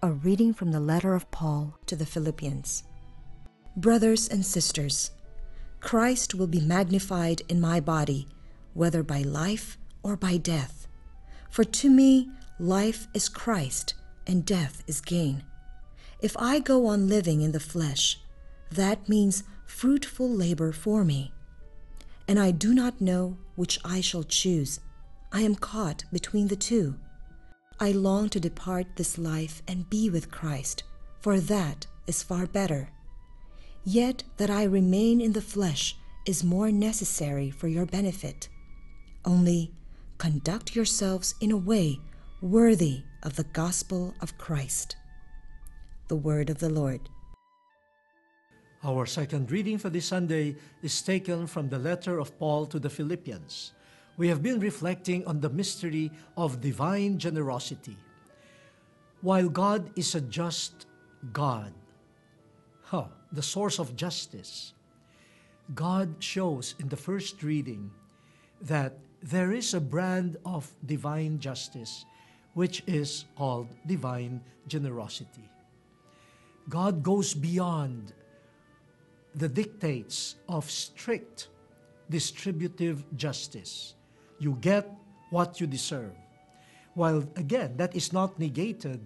A reading from the letter of Paul to the Philippians. Brothers and sisters, Christ will be magnified in my body, whether by life or by death. For to me, life is Christ, and death is gain. If I go on living in the flesh, that means fruitful labor for me. And I do not know which I shall choose. I am caught between the two. I long to depart this life and be with Christ, for that is far better. Yet that I remain in the flesh is more necessary for your benefit. Only conduct yourselves in a way worthy of the gospel of Christ. The word of the Lord. Our second reading for this Sunday is taken from the letter of Paul to the Philippians. We have been reflecting on the mystery of divine generosity. While God is a just God, the source of justice, God shows in the first reading that there is a brand of divine justice which is called divine generosity. God goes beyond the dictates of strict distributive justice. You get what you deserve. While again, that is not negated,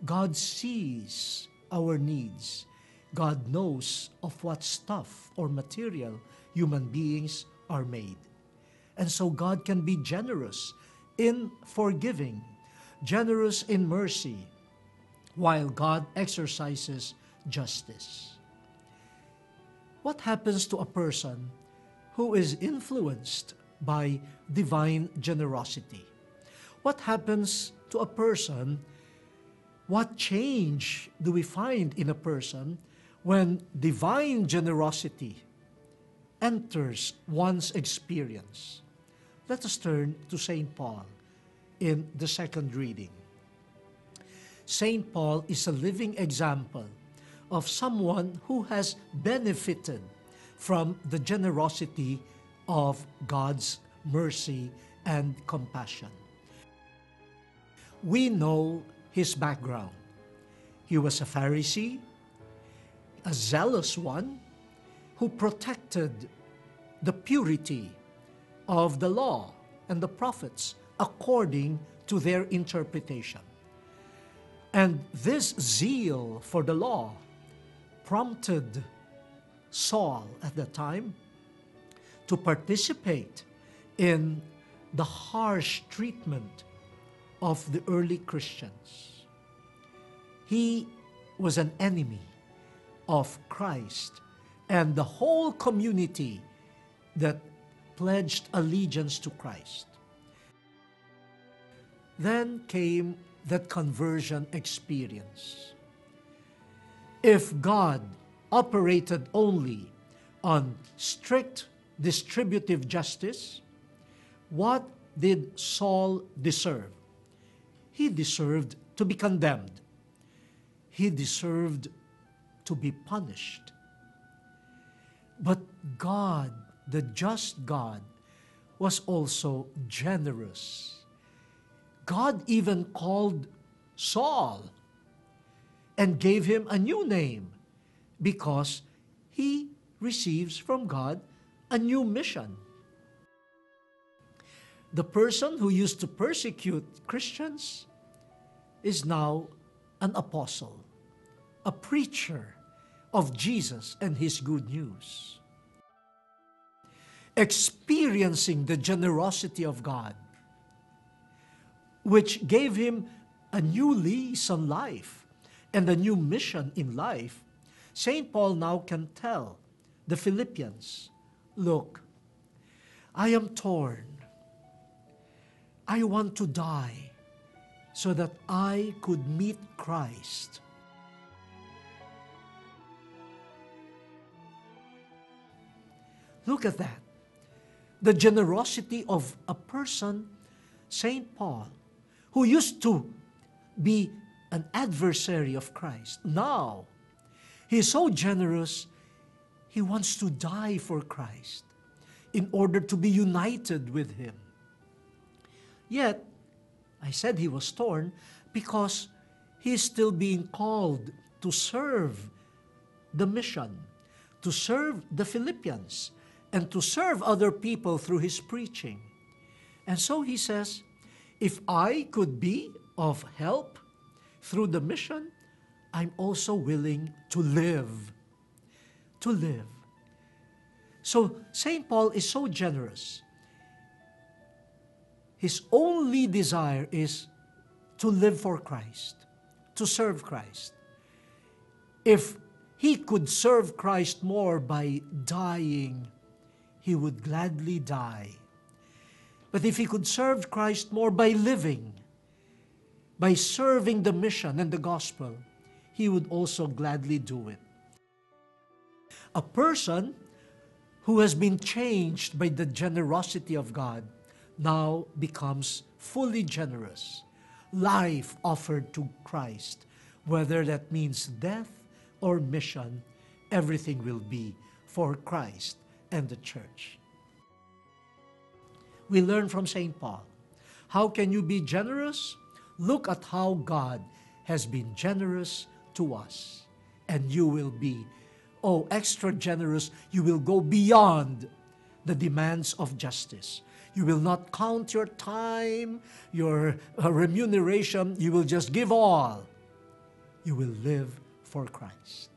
God sees our needs. God knows of what stuff or material human beings are made. And so God can be generous in forgiving, generous in mercy, while God exercises justice. What happens to a person who is influenced by divine generosity? What happens to a person? What change do we find in a person when divine generosity enters one's experience? Let us turn to St. Paul in the second reading. St. Paul is a living example of someone who has benefited from the generosity of God's mercy and compassion. We know his background. He was a Pharisee, a zealous one who protected the purity of the law and the prophets according to their interpretation. And this zeal for the law prompted Saul at the time to participate in the harsh treatment of the early Christians. He was an enemy of Christ and the whole community that pledged allegiance to Christ. Then came that conversion experience. If God operated only on strict distributive justice, what did Saul deserve? He deserved to be condemned. He deserved to be punished. But God, the just God, was also generous. God even called Saul and gave him a new name because he receives from God a new mission. The person who used to persecute Christians is now an apostle, a preacher of Jesus and his good news. Experiencing the generosity of God, which gave him a new lease on life and a new mission in life, St. Paul now can tell the Philippians, look, I am torn. I want to die so that I could meet Christ. Look at that. The generosity of a person, St. Paul, who used to be an adversary of Christ. Now, he is so generous, he wants to die for Christ in order to be united with him. Yet, I said he was torn because he is still being called to serve the mission, to serve the Philippians, and to serve other people through his preaching. And so he says, if I could be of help through the mission, I'm also willing to live. To live. So St. Paul is so generous. His only desire is to live for Christ, to serve Christ. If he could serve Christ more by dying, he would gladly die. But if he could serve Christ more by living, by serving the mission and the gospel, he would also gladly do it. A person who has been changed by the generosity of God now becomes fully generous. Life offered to Christ, whether that means death or mission, everything will be for Christ and the church. We learn from St. Paul. How can you be generous? Look at how God has been generous to us. And you will be, extra generous. You will go beyond the demands of justice. You will not count your time, your remuneration. You will just give all. You will live for Christ.